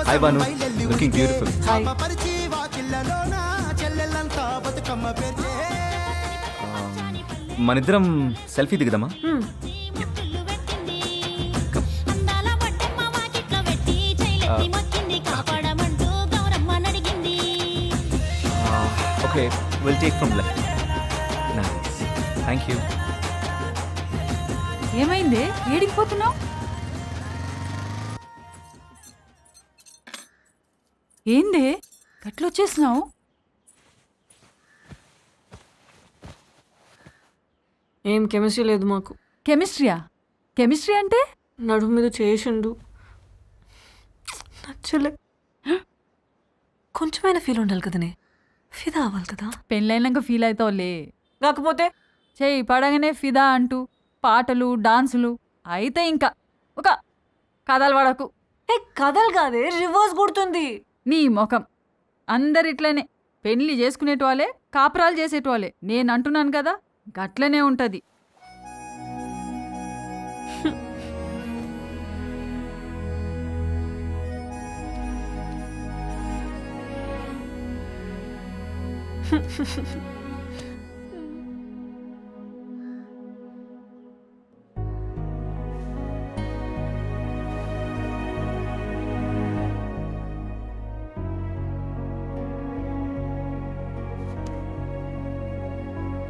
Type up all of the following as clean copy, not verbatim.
Hi Banu, looking beautiful. Hi. మనిద్దరం selfie దిగుదామా? Okay, we'll take from left. Nice. Thank you. ఏమైంది? ఏడికి పోతున్నావు? ఏంది గట్లొచ్చేసినావు? ఏం కెమిస్ట్రీ లేదు మాకు. కెమిస్ట్రీయా? కెమిస్ట్రీ అంటే నడుము మీద చేసిండు, నచ్చలే. కొంచెమైనా ఫీల్ ఉండాలి కదనే, ఫిదా అవ్వాలి కదా. పెళ్ళైనాక ఫీల్ అవుతావులే. కాకపోతే చెయ్యి పడగానే ఫిదా అంటూ పాటలు డాన్సులు అయితే ఇంకా ఒక కథలు పడకు. కథలు కాదే, రివర్స్ కొడుతుంది నీ ముఖం. అందరిట్లనే పెళ్లి చేసుకునేటోళ్ళే కాపురాలు చేసేటోళ్ళే. నేను అంటున్నాను కదా, గట్లనే ఉంటది.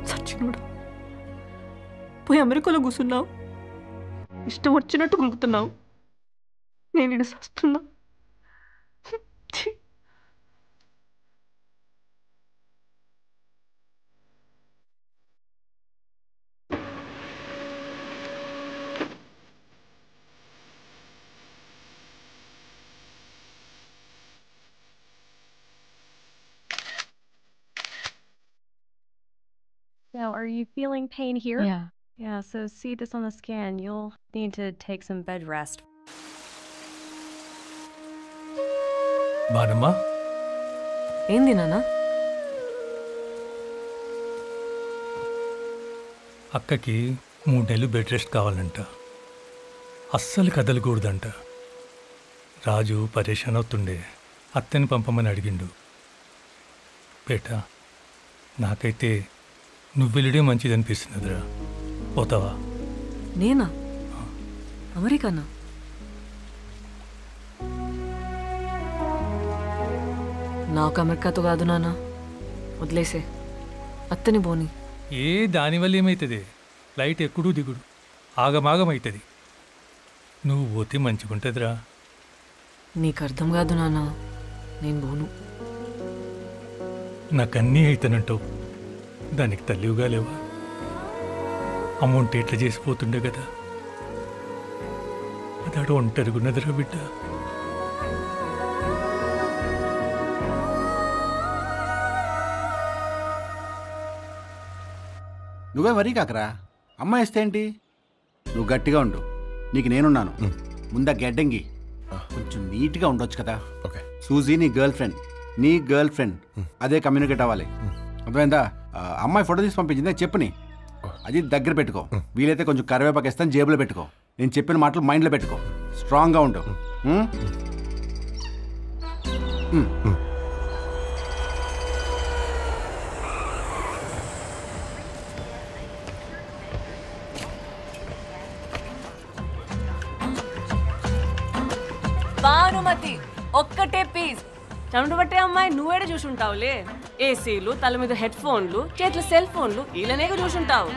సచ్చినోడా, పోయి అమెరికాలో కూర్చున్నావు, ఇష్టం వచ్చినట్టు కులుకుతున్నావు, నేను ఇక్కడ సస్తున్నా. Now, are you feeling pain here? Yeah. Yeah, so see this on the scan. You'll need to take some bed rest. బానమ్మా, ఏంది నాన్న? అక్కకి 3 నెలలు బెడ్ రెస్ట్ కావాలంట. అస్సలు కదలకూడదంట. రాజు పరేషాన్ అవుతుండే, అత్తని పంపమని అడిగిండు. బేటా, నాకైతే నువ్వు వెళ్ళడే మంచిది అనిపిస్తున్నదిరా. పోతావా? నేనా? అమెరికానా? నాకు అమెరికాతో కాదు నాన్న, వదిలేసే, అత్తని పోని. ఏ దానివల్ల ఏమవుతుంది? ఫ్లైట్ ఎక్కుడు దిగుడు ఆగమాగమవుతుంది. నువ్వు పోతే మంచిగుంటుందిరా. నీకు అర్థం కాదు నాన్న, నేను పోను. నాకన్నీ అయితేనంటావు, దానికి తల్లివుగా లేవా? అమౌంట్ ఎట్లా చేసిపోతుండే కదా, అదాడు ఒంటరిగున్నదిరా బిడ్డ. నువ్వే వరీ కాకరా, అమ్మాయి ఇస్తే ఏంటి? నువ్వు గట్టిగా ఉండు, నీకు నేనున్నాను. ముందా గెడ్డంగి కొంచెం నీట్గా ఉండొచ్చు కదా. ఓకే. సూజీ నీ గర్ల్ ఫ్రెండ్ అదే కమ్యూనికేట్ అవ్వాలి. అర్థమైందా? అమ్మాయి ఫోటో తీసి పంపించింది, చెప్పుని అది దగ్గర పెట్టుకో. వీలైతే కొంచెం కరివేపాకు ఇస్తాను, జేబులో పెట్టుకో. నేను చెప్పిన మాటలు మైండ్లో పెట్టుకో. స్ట్రాంగ్గా ఉండు. భానుమతి ఒక్కటే పీస్. చెమట పట్టే అమ్మాయి నువ్వేడ చూసుంటావులే. ఏసీలు, తల మీద హెడ్ ఫోన్లు, చేతుల సెల్ ఫోన్లు, ఇలానేగా చూసుంటావు.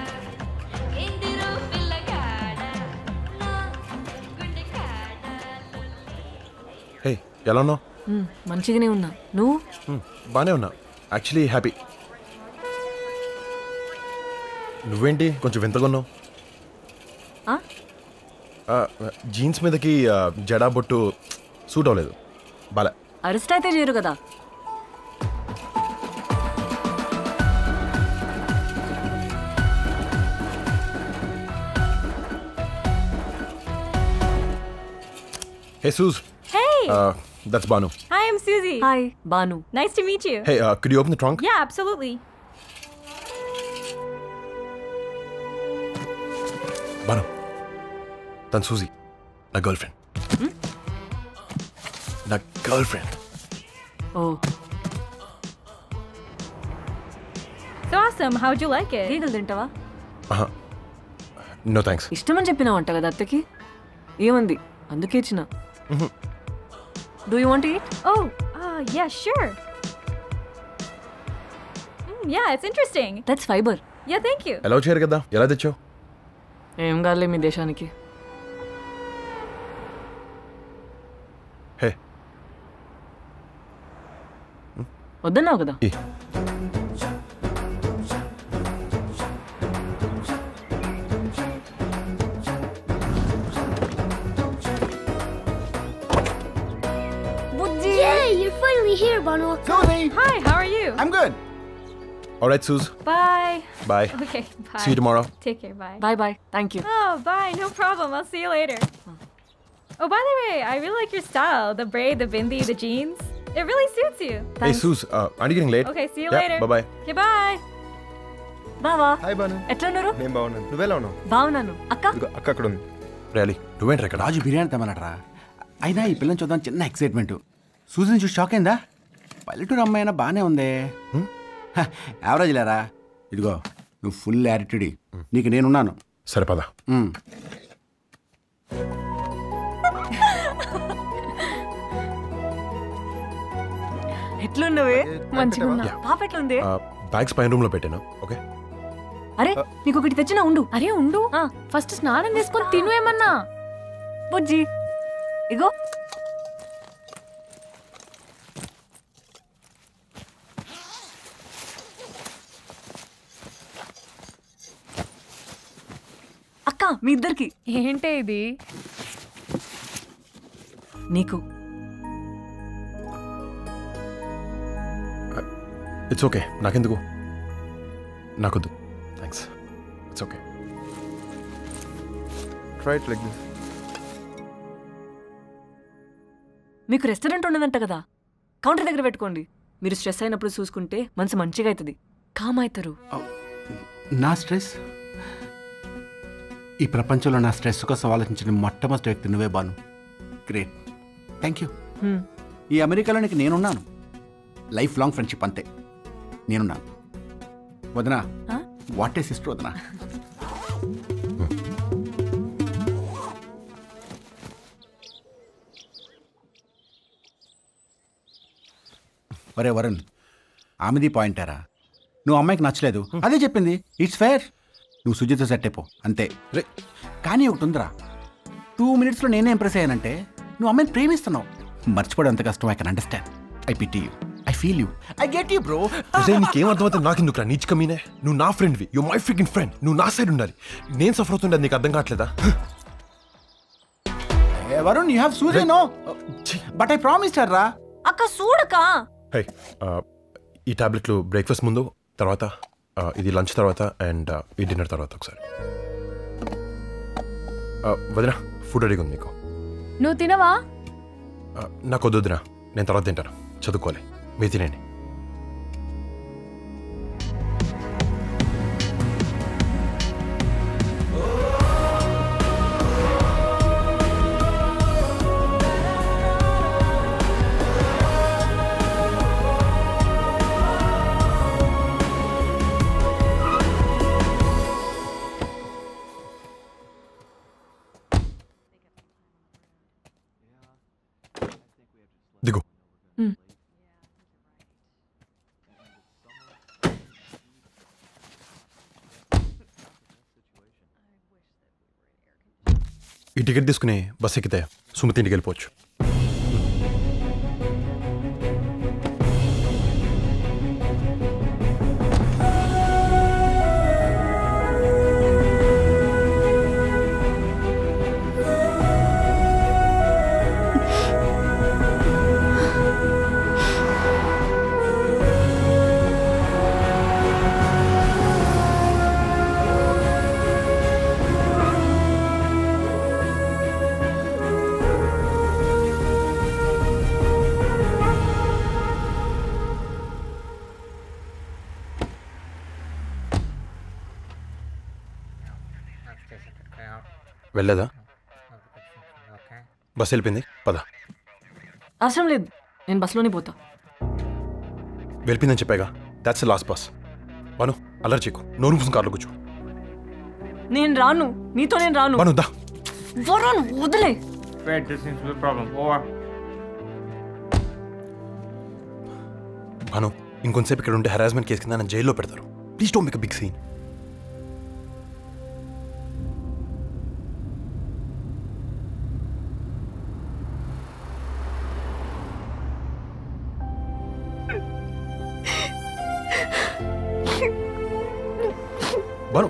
హే, ఎలా ఉన్నావు? మంచిగానే ఉన్నా. నువ్వు? బాగానే ఉన్నా, యాక్చువల్లీ హ్యాపీ. నువ్వేంటి కొంచెం వింతగా ఉన్నావు? జీన్స్ మీదకి జడా బొట్టు సూట్ అవ్వలేదు. బాలే. అరెస్ట్ అయితే చేయరు కదా. Hey, Suz. Hey! That's Banu. Hi, I'm Susie. Hi, Banu. Nice to meet you. Hey, could you open the trunk? Yeah, absolutely. Banu. That's Susie, my girlfriend. నా girlfriend. Oh So awesome. How'd you like it? ఈగలు తింటావా? No thanks. ఇష్టమని చెప్పినావంట కదా అత్తకి. ఏముంది అందుకే ఇచ్చిన. Do you want eat? Oh, yeah, sure. Yeah, it's interesting. That's fibre. Yeah, thank you. ఎలా వచ్చారు కదా, ఎలా తెచ్చావు? ఏం కాదులే మీ దేశానికి. హే వద్దన్నావు కదా. Yay, you're finally here, Banu. Susie, Hi, how are you? I'm good. Alright Suz, Bye. Bye. Okay, bye. See you tomorrow. Take care, bye. Bye bye. Thank you. Oh, bye. No problem. I'll see you later. Oh, by the way, I really like your style. The braid, the bindi, the jeans. It really suits you. Hey సూజ్, aunty getting late. Okay, see you Yeah, later. bye-bye. Okay, bye. బావా hi Banu, ఎట్లున్నారు? నేను బాగున్నాను. నువ్వెలా ఉన్నావు? బాగున్నాను. అక్క ఇదిగో అక్క అక్కడ ఉంది. ర్యాలీ నువ్వేంట్రా ఇక్కడ? రాజు బిర్యానీ తెమ్మన్నాడరా. అయినా ఈ పిల్లని చూద్దాం చిన్న ఎక్సైట్మెంట్. సూజన్ చూసి షాక్ అయిందా? పల్లెటూరు అమ్మాయి అయినా బాగానే ఉంది. యావరేజ్ లేరా. ఇదిగో నువ్వు ఫుల్ యాటిట్యూడ్, నీకు నేనున్నాను. సరే పద. ఎట్లున్నవే? మంచిగున్నా. పాప ఎట్లుంది? బ్యాగ్స్ పైన రూమ్ లో పెట్టాను. ఓకే అరే నీకు ఒకటి తెచ్చినా ఉండు. అరే ఉండు, ఫస్ట్ స్నానం చేసుకొని తిను ఏమన్నా. బుజ్జి ఇగో. అక్క మీ ఇద్దరికి. ఏంటే ఇది? నీకు. ఇట్స్ ఓకే, నాకెందుకు, నాకొద్దు. Thanks, it's okay. Try it like this. మీకు రెస్టారెంట్ ఉన్నదంట కదా, కౌంటర్ దగ్గర పెట్టుకోండి. మీరు స్ట్రెస్ అయినప్పుడు చూసుకుంటే మనసు మంచిగా అవుతుంది, కామ్ అవుతారు. నా స్ట్రెస్, ఈ ప్రపంచంలో నా స్ట్రెస్ కోసం ఆలోచించిన మొట్టమొదటి వ్యక్తి నువ్వే బాను. Great, thank you. ఈ అమెరికాలో నీకు నేనున్నాను. లైఫ్ లాంగ్ ఫ్రెండ్షిప్ అంతే, నేనున్నాను. వదనా, వాట్ ఏ సిస్టర్ వదనా. ఒరే వరుణ్, ఆమెది పాయింటారా? నువ్వు అమ్మాయికి నచ్చలేదు, అదే చెప్పింది. It's fair. నువ్వు సుజితో సెట్ అయిపో అంతే. రే కానీ ఒకటి ఉందిరా, 2 minutesలో నేనే ఇంప్రెస్ అయ్యానంటే నువ్వు అమ్మాయిని ప్రేమిస్తున్నావు. మర్చిపోవడం ఎంత కష్టం. I can understand. I pity you, I feel you, I get you bro. నీకేం అర్థమవుతుంది నాకెందుకురా? నీచ్ కమీనే. నువ్వు నా ఫ్రెండ్వి, యూ మై ఫ్రీకింగ్ ఫ్రెండ్. నువ్వు నా సైడ్ ఉండాలి. నేను సఫర్ అవుతుండే, నీకు అర్థం కావట్లేదా? వరుణ్, యూ హ్యావ్ సూజీ no, but I promised her రా. అక్క చూడక. హే, ఈ టాబ్లెట్లు బ్రేక్ఫాస్ట్ ముందు, తర్వాత ఇది లంచ్ తర్వాత, అండ్ ఈ డిన్నర్ తర్వాత ఒకసారి. వదినా, ఫుడ్ రెడీగా ఉంది మీకు. నువ్వు తినవా? నాకు వద్దు వదినా, నేను తర్వాత తింటాను. చదువుకోవాలి, మీరు తినేయండి. దిగు. ఈ టికెట్ తీసుకుని బస్ ఎక్కితే సుమతి ఇంటికి వెళ్ళిపోవచ్చు. వెళ్ళలేదా? బస్ వెళ్ళిపోయింది, పద. అవసరం లేదు, నేను బస్సులోనే పోతా. వెళ్ళిపోయిందని చెప్పాగా, దాట్స్ లాస్ట్ బస్. బాను అల్లరి చేయకు, నోరు మూసుకుని కార్లో కూర్చో. నేను రాను, నీతో నేను రాను. బాను దా. వరుణ్ వదిలే. Wait, there seems to be a problem. Over. Banu ఇంకొంతసేపు ఇక్కడ ఉంటే హెరాస్మెంట్ కేసు కింద నన్ను జైల్లో పెడతారు. Please don't make a big scene. Banu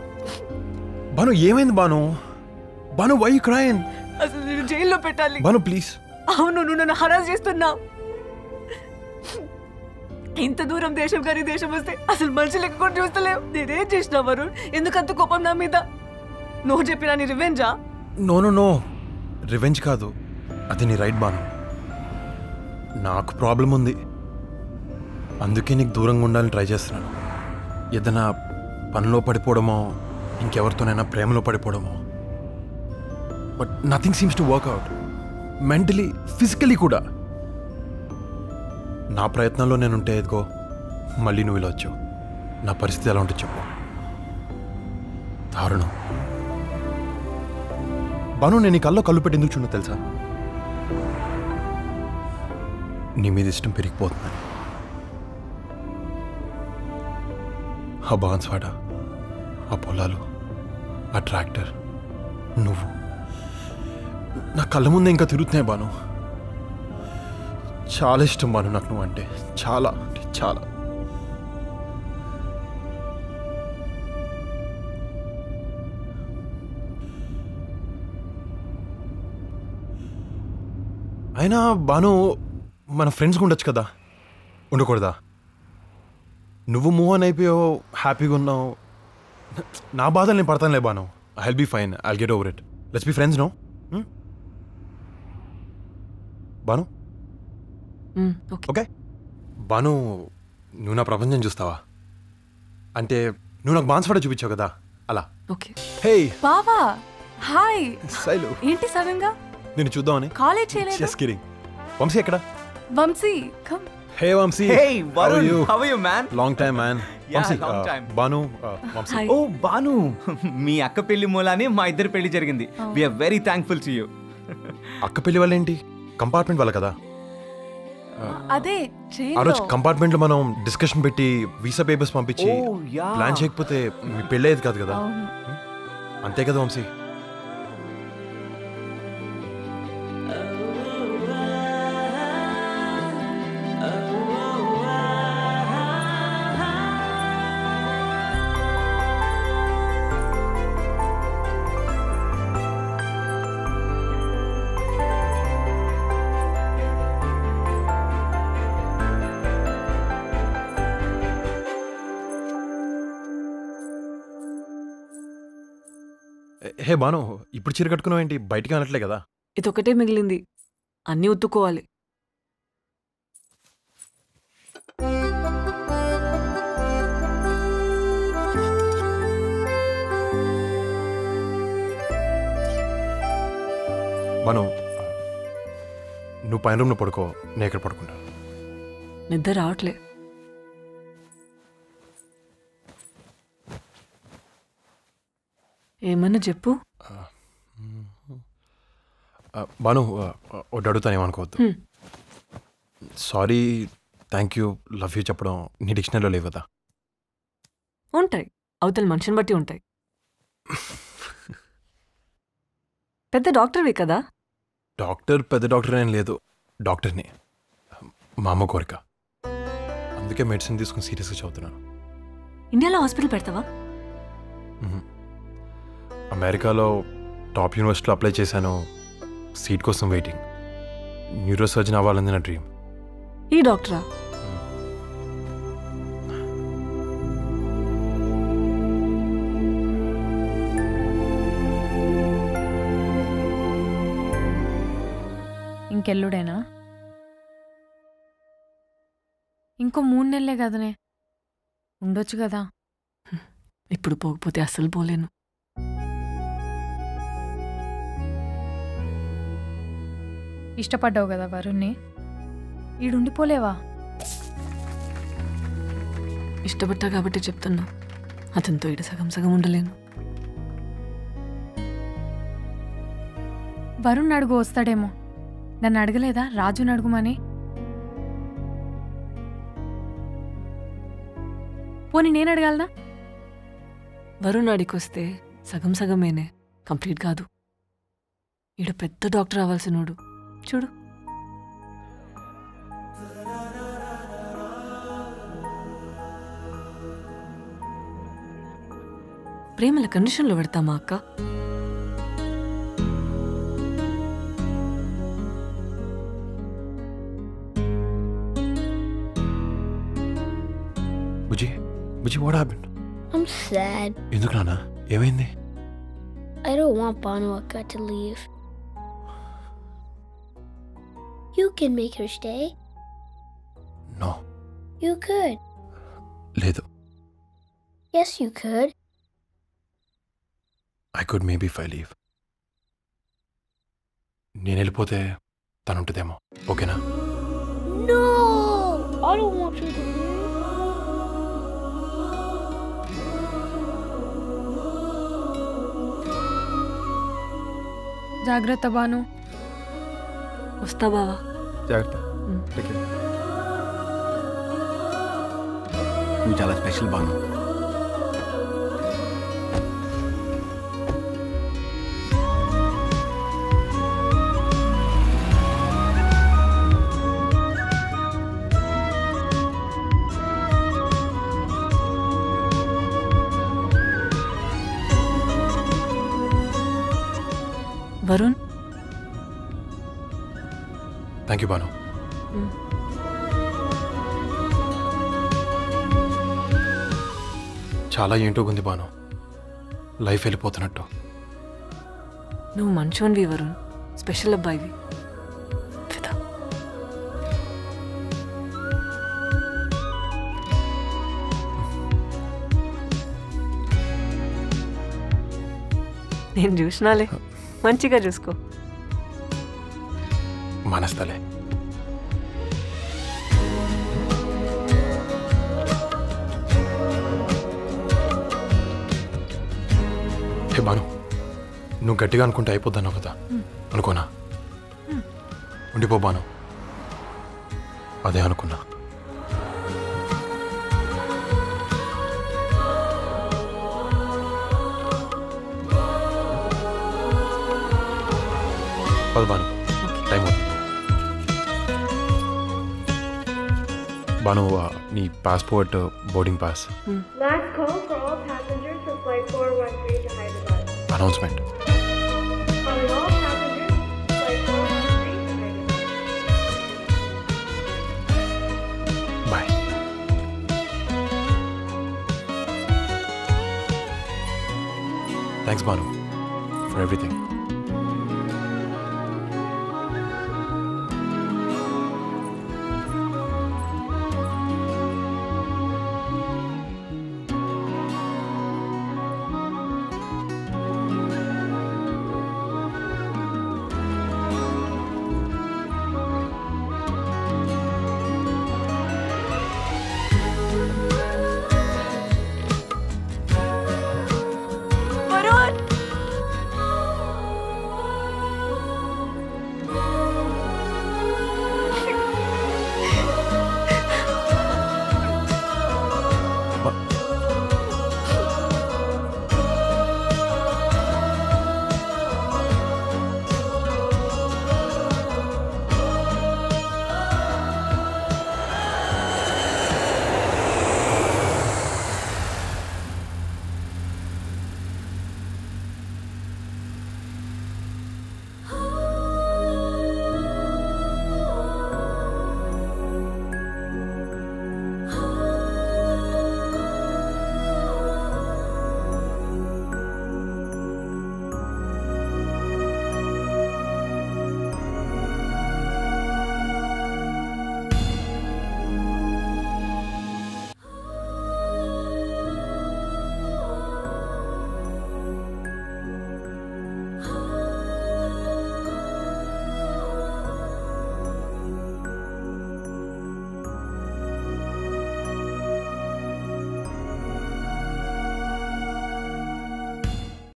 Banu ఏమైంది Banu? Banu why you crying? అసలు నేను జైల్లో పెట్టాలి. బాను ప్లీజ్. అవును, నువ్వు నన్ను హరాస్ చేస్తున్నావు. ఇంత దూరం దేశం కానీ దేశం వస్తే అసలు మనిషి లెక్క కూడా చూస్తలేవు. నేనేం చేసినా వరుణ్? ఎందుకంత కోపం నా మీద? నువ్వు చెప్పినా నీ రివెంజా? నో నో నో, రివెంజ్ కాదు, అది నీ రైట్ బాను. నాకు ప్రాబ్లం ఉంది, అందుకే నీకు దూరంగా ఉండాలని ట్రై చేస్తున్నాను. ఏదైనా పనిలో పడిపోవడమో, ఇంకెవరితోనైనా ప్రేమలో పడిపోవడమో. But nothing seems to work out, mentally physically కూడా. నా ప్రయత్నంలో నేనుంటే ఎదుగో మళ్ళీ నువ్వు ఇలా వచ్చావు. నా పరిస్థితి ఎలా ఉంటుంది చెప్పు. దారుణం. బాను నేను నీ కల్లో కళ్ళు పెట్టి ఎందుకు చూడను తెలుసా? నీ మీద ఇష్టం పెరిగిపోతుందని. ఆ బాన్స్వాడ, ఆ పొలాలు, ఆ ట్రాక్టర్, నువ్వు నా కళ్ళ ముందే ఇంకా తిరుగుతున్నాయి బాను. చాలా ఇష్టం బాను నాకు నువ్వు అంటే, చాలా అంటే చాలా. అయినా బాను మన ఫ్రెండ్స్గా ఉండొచ్చు కదా, ఉండకూడదా? నువ్వు మూవ్ ఆన్ అయిపోయావు, హ్యాపీగా ఉన్నావు. నా బాధలు నేను పడతానులే Banu. I will be fine, I will get over it. Let's be friends no. Banu okay. Banu నువ్వు నా ప్రపంచం చూస్తావా? అంటే నువ్వు నాకు బాన్స్వాడ చూపించావు కదా, అలా. ఓకే. హే బావా, హాయ్. శైలు, ఏంటి సడన్ గా? నేను చూద్దామని. కాలేజ్ చేయలేదు? Just kidding. వంశీ ఎక్కడ? Vamshi come. Hey Vamshi. Hey, Varun. How are you, man? Long time man. Yeah, Vamshi, long time. Banu, Vamshi. Hi. Oh, Banu. మీ అక్క పెళ్లి మూలాని మా ఇద్దరి పెళ్లి జరిగింది. We are very thankful to you. అక్క పెళ్లి వాళ్ళ ఏంటి? కంపార్ట్మెంట్ వాళ్ళ కదా. అదే ఆ రోజు కంపార్ట్మెంట్ లో మనం డిస్కషన్ పెట్టి వీసా పేపర్స్ పంపించి Oh, yeah. ప్లాన్ చేయకపోతే మీ పెళ్ళి అయ్యేది కాదు కదా. అంతే కదా వంశీ? హే బాను, ఇప్పుడు చీర కట్టుకున్నావు ఏంటి? బయటికి అనట్లే కదా. ఇదొకటే మిగిలింది, అన్నీ ఉత్తుకోవాలి. బాను నువ్వు పైన రూమ్లో పడుకో, నేను ఇక్కడ పడుకుంటా. నిద్ర రావట్లే. ఏమన్నా చెప్పు. బాను ఒకటి అడుగుతాను, ఏమనుకోవద్దు. Sorry, thank you, love you చెప్పడం నీ డిక్షనరీలో లేవు కదా? ఉంటాయి, అవతల మనిషిని బట్టి ఉంటాయి. పెద్ద డాక్టర్వి కదా? డాక్టర్ పెద్ద డాక్టర్ ఏం లేదు, డాక్టర్ని. మా అమ్మ కోరిక, అందుకే మెడిసిన్ తీసుకుని సీరియస్గా చదువుతున్నాను. ఇండియాలో హాస్పిటల్ పెడతావా? అమెరికాలో టాప్ యూనివర్సిటీలో అప్లై చేశాను, సీట్ కోసం వెయిటింగ్. న్యూరో సర్జన్ అవ్వాలని నా డ్రీమ్. ఈ డాక్టరా? ఇంకెల్లుడేనా? ఇంకో 3 నెలలే కదనే, ఉండొచ్చు కదా. ఇప్పుడు పోకపోతే అస్సలు పోలేను. ఇష్టపడ్డావు కదా వరుణ్ణి, ఈడుండిపోలేవా? ఇష్టపడ్డా కాబట్టి చెప్తున్నా, అతనితో ఇటు సగం సగం ఉండలేను. వరుణ్ అడుగు వస్తాడేమో. నన్ను అడగలేదా రాజుని అడుగుమని? పోనీ నేను అడగాలనా? వరుణ్ అడికొస్తే సగం సగమేనే, కంప్లీట్ కాదు. ఈడు పెద్ద డాక్టర్ అవ్వాల్సినోడు చూడు. ప్రేమల కండిషన్లో పెడతామా అక్క? బుజ్జి బుజ్జి వాట్ హ్యాపెండ్? I'm sad. ఎందుకు నాన్న, ఏమైంది? I don't want Banu Akka to leave. You can make her stay. No. You could. లేదు. Yes, you could. I could maybe if I leave. నేను వెళ్ళిపోతే తను ఉంటుందేమో. ఓకేనా? No! I don't want you to leave. జాగ్రత్త బాను. వస్తా బావా. జాగ్రత్త. Take care. నువ్వు చాలా special Banu. Varun, thank you Banu. చాలా ఏంటో ఉంది బాను, లైఫ్ వెళ్ళిపోతున్నట్టు. నువ్వు మంచోన్వి వరుణ్, స్పెషల్ అబ్బాయివి. ఫిదా. నేను చూసినాలే, మంచిగా చూసుకో. మానేస్తాలే. హే బాను, నువ్వు గట్టిగా అనుకుంటే అయిపోద్దన్నావు కదా, అనుకోనా? ఉండిపో బాను. అదే అనుకున్నా. పద బాను, టైం అవుతుంది. బాను, నీ passport, boarding pass. Last call for all passengers for flight 413 to Hyderabad. Announcement. Calling all passengers, flight 413 to Hyderabad. Bye. Thanks Banu for everything.